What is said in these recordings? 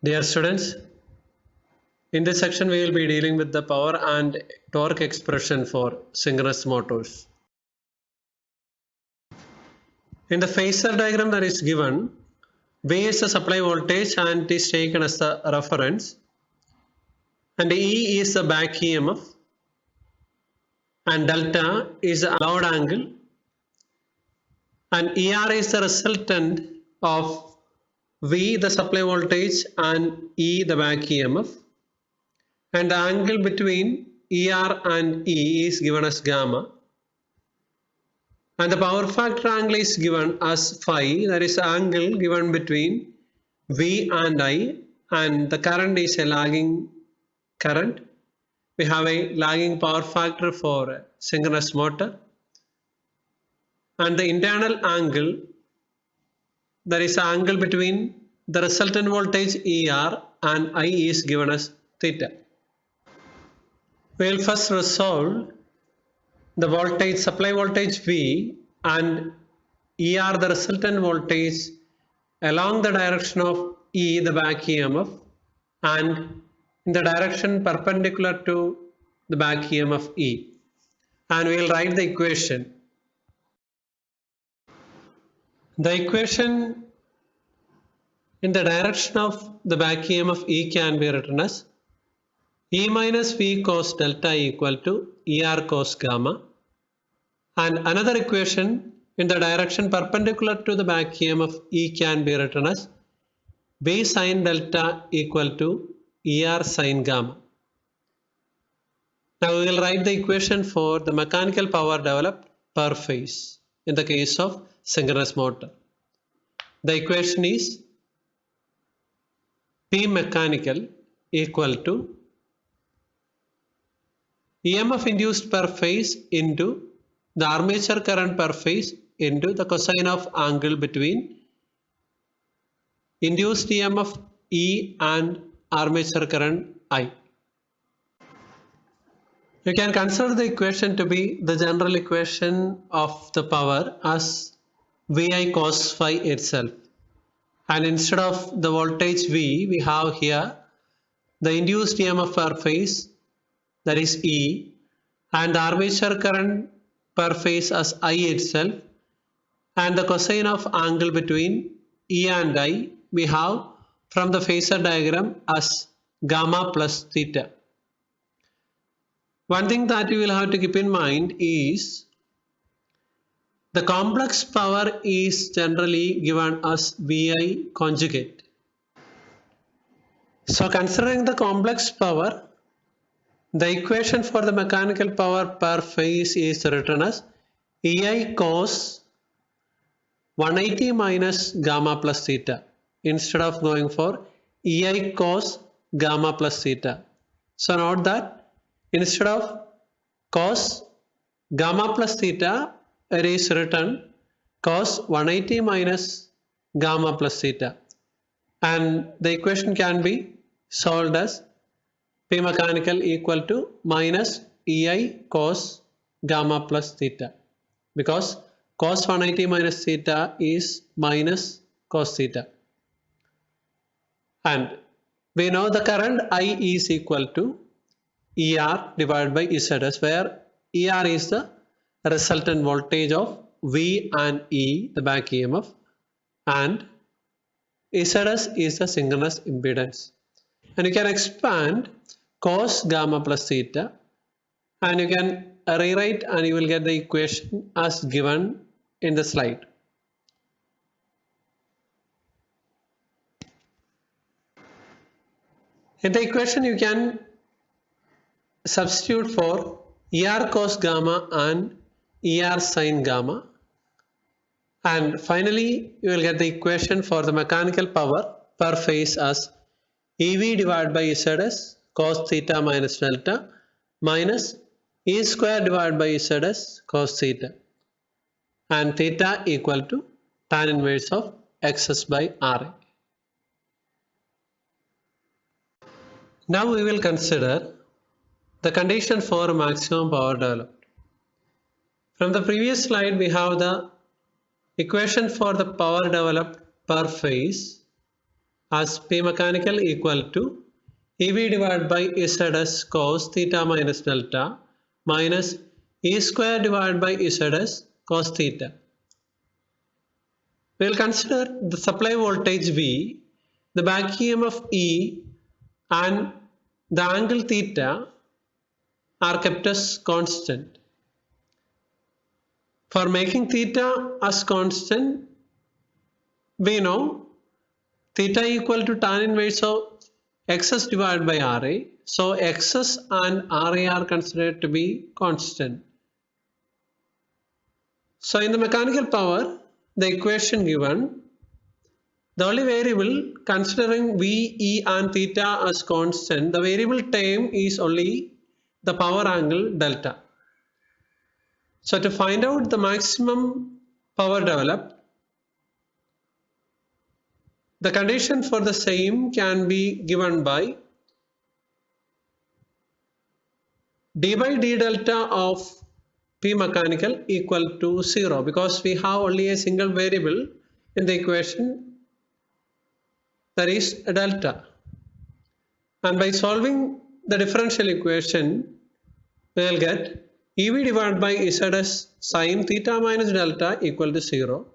Dear students, in this section we will be dealing with the power and torque expression for synchronous motors. In the phasor diagram that is given, V is the supply voltage and it is taken as the reference, and E is the back EMF, and delta is the allowed angle, and ER is the resultant of V the supply voltage and E the back EMF, and the angle between ER and E is given as gamma, and the power factor angle is given as phi, that is the angle given between V and I, and the current is a lagging current. We have a lagging power factor for synchronous motor, and the internal angle, that is the angle between the resultant voltage ER and I, is given as theta. We will first resolve the voltage, supply voltage V and ER the resultant voltage along the direction of E the back EMF and in the direction perpendicular to the back EMF E, and we will write the equation. The equation in the direction of the back EMF E can be written as E minus V cos delta equal to ER cos gamma, and another equation in the direction perpendicular to the back EMF E can be written as V sin delta equal to ER sin gamma. Now we will write the equation for the mechanical power developed per phase in the case of synchronous motor. The equation is P mechanical equal to EMF induced per phase into the armature current per phase into the cosine of angle between induced EMF E and armature current I. You can consider the equation to be the general equation of the power as VI cos phi itself, and instead of the voltage V, we have here the induced EMF per phase, that is E, and the armature current per phase as I itself, and the cosine of angle between E and I we have from the phasor diagram as gamma plus theta. One thing that you will have to keep in mind is the complex power is generally given as VI conjugate. So considering the complex power, the equation for the mechanical power per phase is written as EI cos 180 minus gamma plus theta instead of going for EI cos gamma plus theta. So note that instead of cos gamma plus theta, it is written cos 180 minus gamma plus theta, and the equation can be solved as P mechanical equal to minus EI cos gamma plus theta, because cos 180 minus theta is minus cos theta, and we know the current I is equal to ER divided by ZS, where ER is the resultant voltage of V and E the back EMF, and ZS is the synchronous impedance. And you can expand cos gamma plus theta, and you can rewrite and you will get the equation as given in the slide. In the equation you can substitute for ER cos gamma and ER sin gamma, and finally you will get the equation for the mechanical power per phase as EV divided by ZS cos theta minus delta minus E square divided by ZS cos theta, and theta equal to tan inverse of XS by RA. Now we will consider the condition for maximum power developed. From the previous slide we have the equation for the power developed per phase as P mechanical equal to EV divided by ZS cos theta minus delta minus E square divided by ZS cos theta. We will consider the supply voltage V, the back EMF E, and the angle theta are kept as constant. For making theta as constant, we know theta equal to tan inverse of XS divided by RA. So XS and RA are considered to be constant. So in the mechanical power, the equation given, the only variable considering V, E and theta as constant, the variable term is only the power angle delta. So to find out the maximum power developed, the condition for the same can be given by d by d delta of P mechanical equal to 0, because we have only a single variable in the equation, that is delta. And by solving the differential equation, we will get EV divided by ZS sin theta minus delta equal to 0.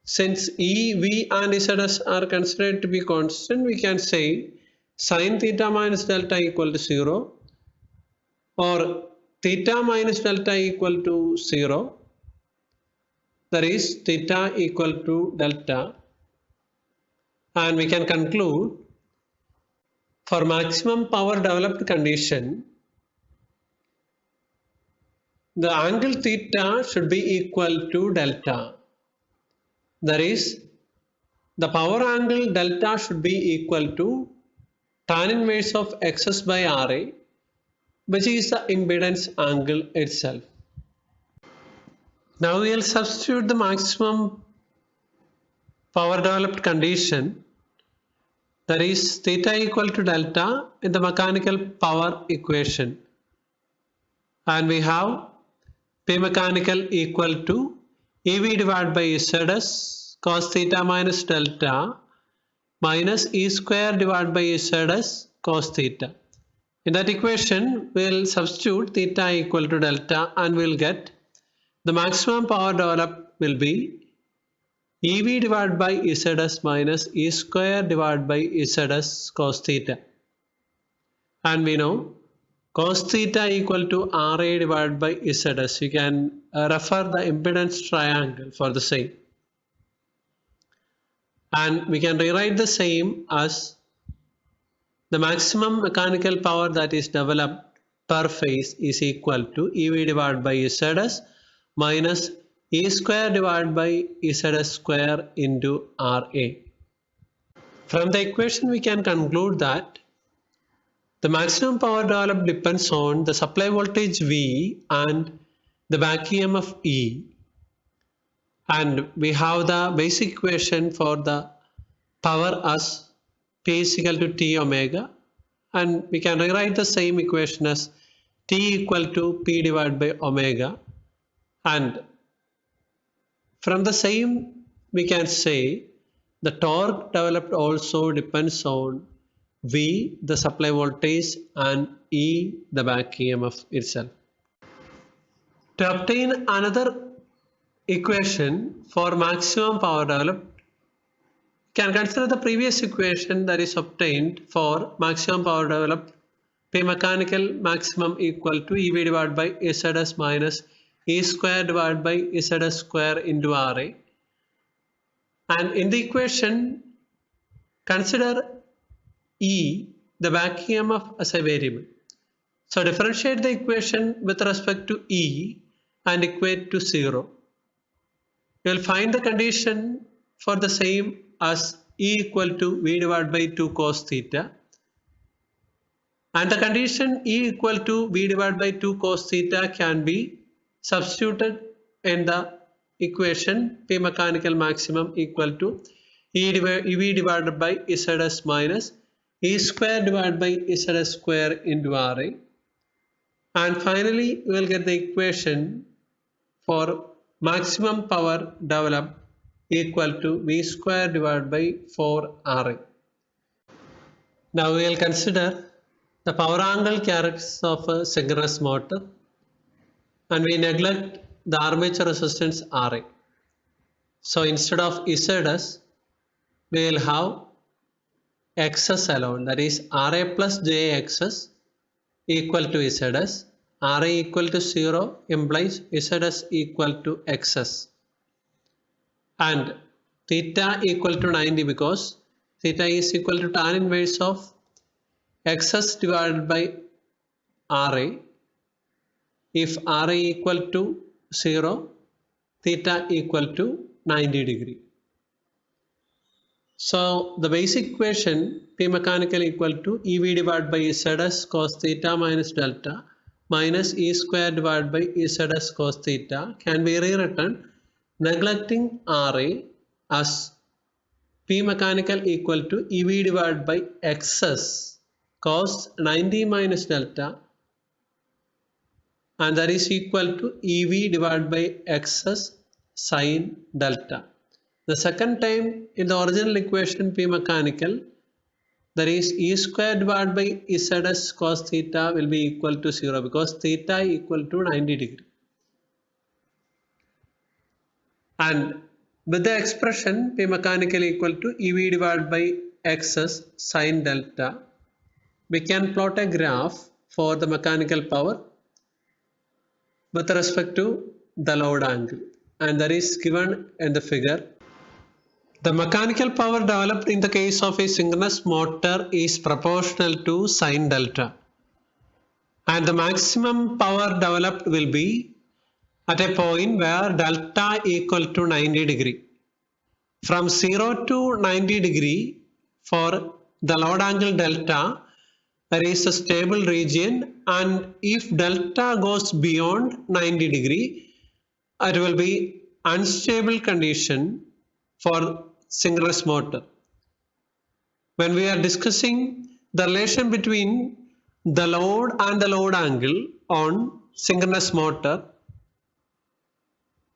Since E, V and ZS are considered to be constant, we can say sin theta minus delta equal to 0 or theta minus delta equal to 0, that is theta equal to delta, and we can conclude for maximum power developed condition, the angle theta should be equal to delta. That is, the power angle delta should be equal to tan inverse of XS by RA, which is the impedance angle itself. Now we will substitute the maximum power developed condition, that is theta equal to delta, in the mechanical power equation. And we have P mechanical equal to EV divided by ZS cos theta minus delta minus E square divided by ZS cos theta. In that equation, we will substitute theta equal to delta and we will get the maximum power developed will be EV divided by ZS minus E square divided by ZS cos theta. And we know cos theta equal to RA divided by ZS. You can refer the impedance triangle for the same. And we can rewrite the same as the maximum mechanical power that is developed per phase is equal to EV divided by ZS minus E square divided by ZS square into RA. From the equation we can conclude that the maximum power developed depends on the supply voltage V and the back EMF E. And we have the basic equation for the power as P is equal to T omega, and we can rewrite the same equation as T equal to P divided by omega, and from the same we can say the torque developed also depends on V, the supply voltage, and E, the back EMF itself. To obtain another equation for maximum power developed, can consider the previous equation that is obtained for maximum power developed P mechanical maximum equal to EV divided by ZS minus E square divided by ZS square into RA. And in the equation, consider E, the back EMF, as a variable. So differentiate the equation with respect to E and equate to 0. You will find the condition for the same as E equal to V divided by 2 cos theta, and the condition E equal to V divided by 2 cos theta can be substituted in the equation P mechanical maximum equal to EV divided by ZS minus E square divided by ZS square into RA, and finally we will get the equation for maximum power developed equal to V square divided by 4 RA. Now we will consider the power angle characteristics of a synchronous motor, and we neglect the armature resistance RA. So instead of ZS, we will have XS alone, that is RA plus JXS equal to ZS. RA equal to 0 implies ZS equal to XS. And theta equal to 90 because theta is equal to tan inverse of XS divided by RA. If RA equal to 0, theta equal to 90 degree. So the basic equation P mechanical equal to EV divided by ZS cos theta minus delta minus E square divided by ZS cos theta can be rewritten neglecting RA as P mechanical equal to EV divided by XS cos 90 minus delta, and that is equal to EV divided by XS sin delta. The second time in the original equation P mechanical, that is E square divided by ZS cos theta will be equal to 0 because theta equal to 90 degree. And with the expression P mechanical equal to EV divided by XS sin delta, we can plot a graph for the mechanical power with respect to the load angle, and that is given in the figure. The mechanical power developed in the case of a synchronous motor is proportional to sin delta, and the maximum power developed will be at a point where delta equal to 90 degree. From 0 to 90 degree for the load angle delta, there is a stable region, and if delta goes beyond 90 degree, it will be unstable condition for synchronous motor. When we are discussing the relation between the load and the load angle on synchronous motor,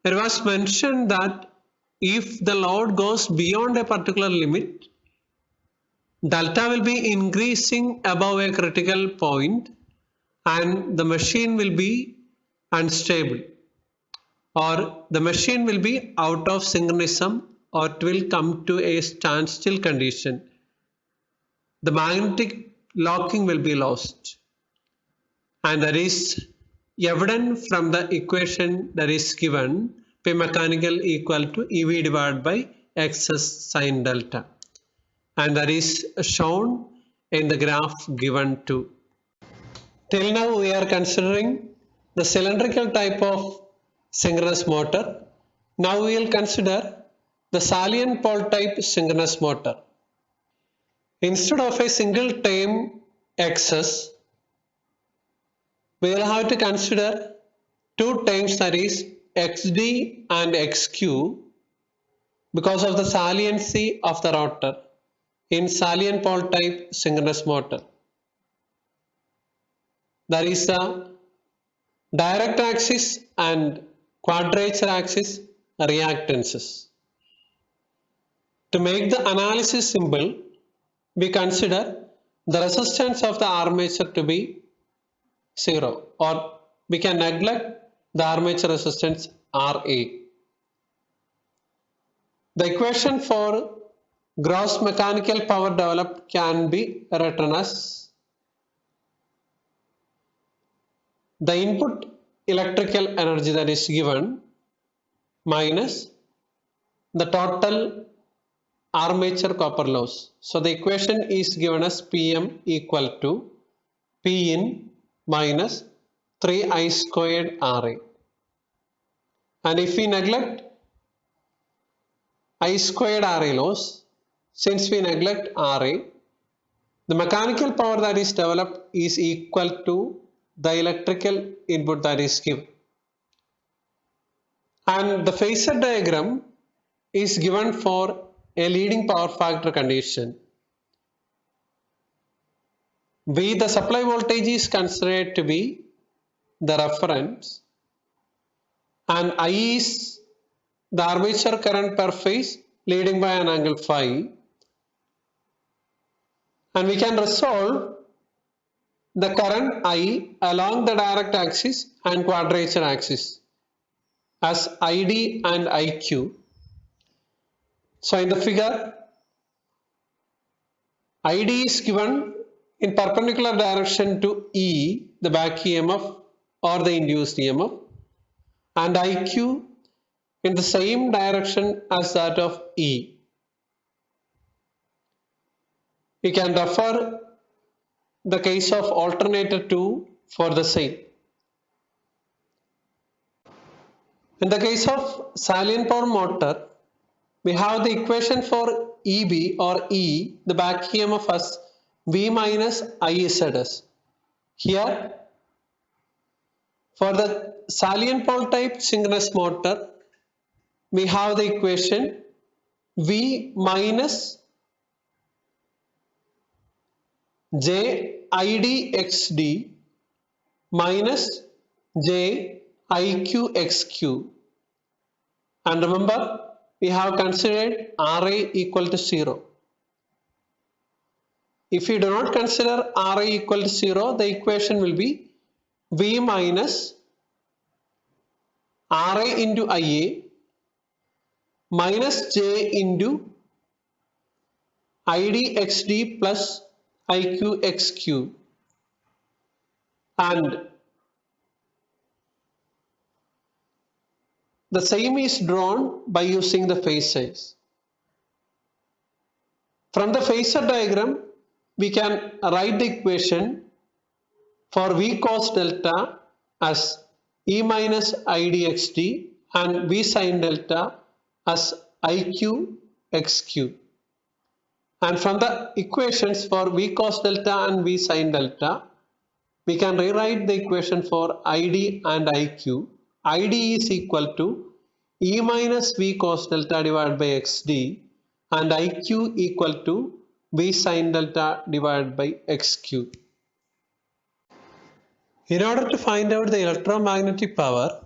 it was mentioned that if the load goes beyond a particular limit, delta will be increasing above a critical point and the machine will be unstable, or the machine will be out of synchronism, or it will come to a standstill condition. The magnetic locking will be lost, and that is evident from the equation that is given P mechanical equal to EV divided by XS sin delta, and that is shown in the graph given too. Till now we are considering the cylindrical type of synchronous motor. Now we will consider the salient pole type synchronous motor. Instead of a single term XS, we will have to consider two terms, that is XD and XQ, because of the saliency of the rotor in salient pole type synchronous motor. There is a direct axis and quadrature axis reactances. To make the analysis simple, we consider the resistance of the armature to be 0, or we can neglect the armature resistance RA. The equation for gross mechanical power developed can be written as the input electrical energy that is given minus the total armature copper loss. So the equation is given as Pm equal to P in minus 3I squared Ra. And if we neglect I squared Ra loss, since we neglect Ra, the mechanical power that is developed is equal to the electrical input that is given. And the phasor diagram is given for a leading power factor condition. V, the supply voltage, is considered to be the reference, and I is the armature current per phase leading by an angle phi, and we can resolve the current I along the direct axis and quadrature axis as ID and IQ. So in the figure, ID is given in perpendicular direction to E, the back EMF or the induced EMF, and IQ in the same direction as that of E. We can refer the case of alternator 2 for the same. In the case of salient power motor, we have the equation for EB or E, the back EMF as V minus IZS. Here, for the salient pole type synchronous motor, we have the equation V minus JIDXD minus JIQXQ. And remember, we have considered RA equal to 0. If you do not consider RA equal to 0, the equation will be V minus RA into IA minus J into IDXD plus IQXQ, and the same is drawn by using the phasors. From the phasor diagram, we can write the equation for V cos delta as E minus IDXD and V sin delta as IQXQ. And from the equations for V cos delta and V sin delta, we can rewrite the equation for ID and IQ. ID is equal to E minus V cos delta divided by XD and IQ equal to V sin delta divided by XQ. In order to find out the electromagnetic power,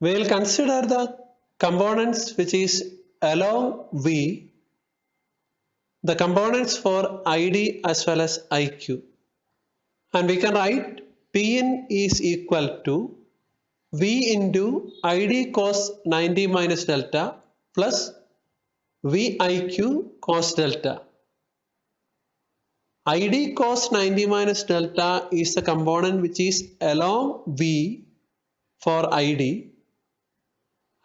we will consider the components which is along V, the components for ID as well as IQ. And we can write Pn is equal to V into ID cos 90 minus delta plus VIQ cos delta. ID cos 90 minus delta is the component which is along V for ID,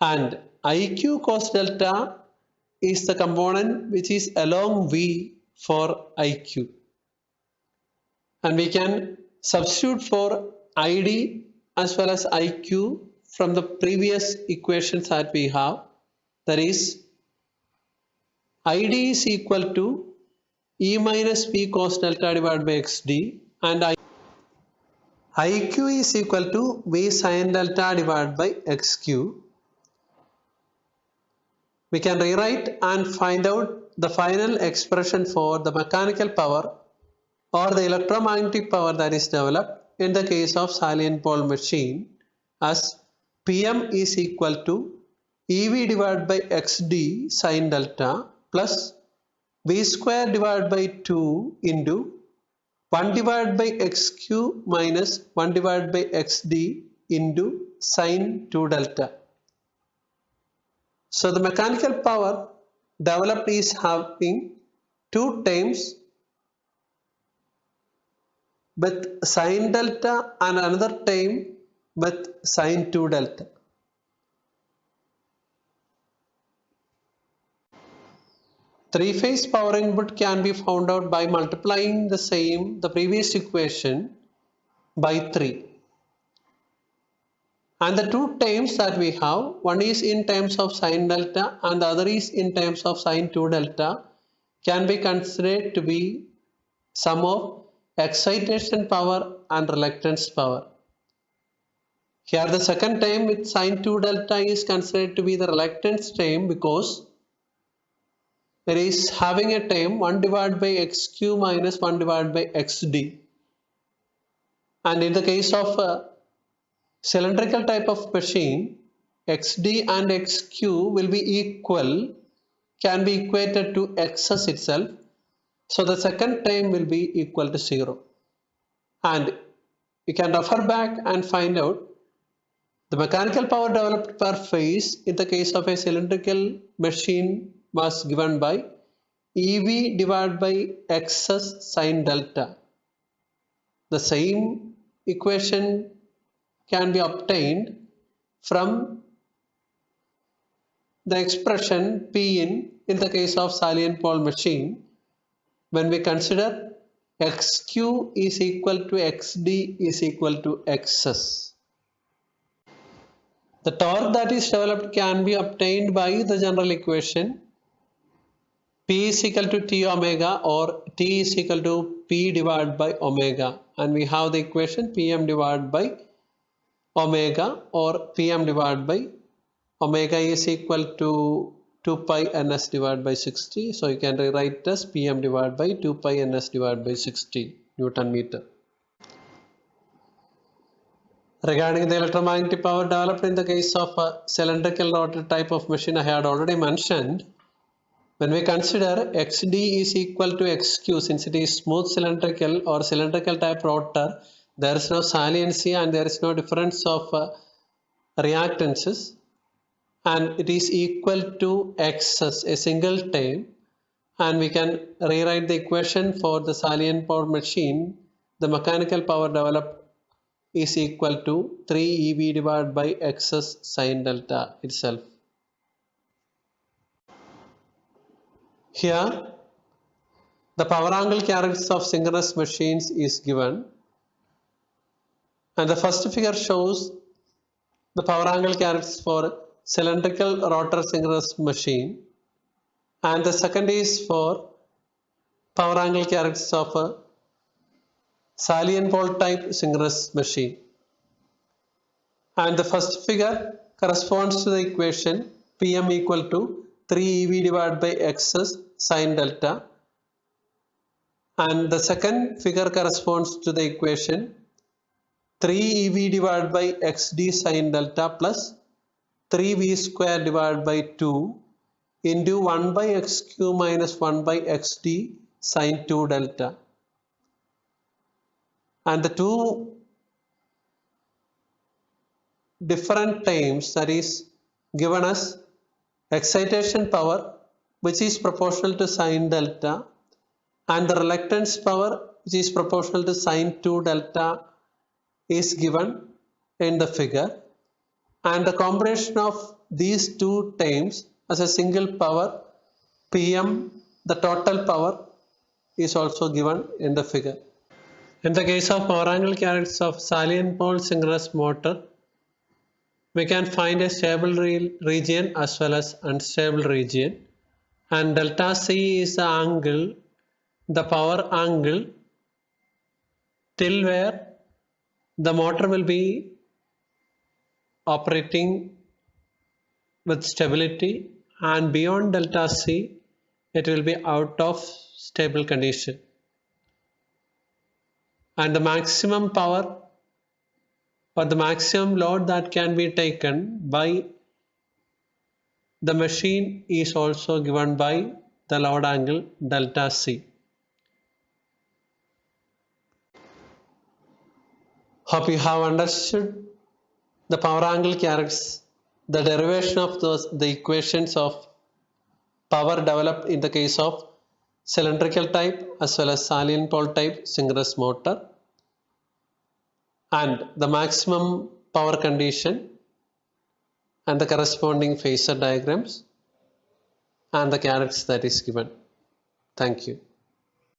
and IQ cos delta is the component which is along V for IQ. And we can substitute for ID as well as IQ from the previous equations that we have. That is, ID is equal to E minus V cos delta divided by XD, and IQ is equal to V sin delta divided by XQ. We can rewrite and find out the final expression for the mechanical power or the electromagnetic power that is developed in the case of salient pole machine as Pm is equal to EV divided by XD sin delta plus V square divided by 2 into 1 divided by XQ minus 1 divided by XD into sin 2 delta. So the mechanical power developed is having two terms with sin delta and another term with sin 2 delta. Three-phase power input can be found out by multiplying the previous equation by 3. And the two terms that we have, one is in terms of sin delta and the other is in terms of sin 2 delta, can be considered to be sum of excitation power and reluctance power. Here the second term with sin 2 delta is considered to be the reluctance term because it is having a term 1 divided by XQ minus 1 divided by XD. And in the case of a cylindrical type of machine, xd and xq will be equal, can be equated to xs itself. So the second term will be equal to 0. And you can refer back and find out the mechanical power developed per phase in the case of a cylindrical machine was given by EV divided by xs sine delta. The same equation can be obtained from the expression P in the case of salient pole machine when we consider xq is equal to xd is equal to xs. The torque that is developed can be obtained by the general equation P is equal to T omega or T is equal to P divided by omega, and we have the equation Pm divided by omega or Pm divided by omega is equal to 2 pi ns divided by 60. So you can rewrite as Pm divided by 2 pi ns divided by 60 Newton meter. Regarding the electromagnetic power developed in the case of a cylindrical rotor type of machine, I had already mentioned. When we consider xd is equal to xq, since it is smooth cylindrical or cylindrical type rotor, there is no saliency and there is no difference of reactances, and it is equal to xs, a single term, and we can rewrite the equation for the salient power machine. The mechanical power developed is equal to 3 EV divided by xs sine delta itself. Here, the power angle characteristics of synchronous machines is given, and the first figure shows the power angle characteristics for cylindrical rotor synchronous machine, and the second is for power angle characteristics of a salient pole type synchronous machine. And the first figure corresponds to the equation Pm equal to 3 EV divided by xs sine delta, and the second figure corresponds to the equation 3 EV divided by xd sine delta plus 3v square divided by 2 into 1 by xq minus 1 by xd sine 2 delta. And the two different terms, that is given as excitation power, which is proportional to sine delta, and the reluctance power, which is proportional to sine 2 delta, is given in the figure, and the combination of these two terms as a single power Pm, the total power, is also given in the figure. In the case of power angle characteristics of salient pole synchronous motor, we can find a stable region as well as unstable region, and delta C is the angle, the power angle till where the motor will be operating with stability, and beyond delta C it will be out of stable condition, and the maximum power or the maximum load that can be taken by the machine is also given by the load angle delta C. Hope you have understood the power angle characteristics, the derivation of the equations of power developed in the case of cylindrical type as well as salient pole type synchronous motor, and the maximum power condition and the corresponding phasor diagrams and the characteristics that is given. Thank you.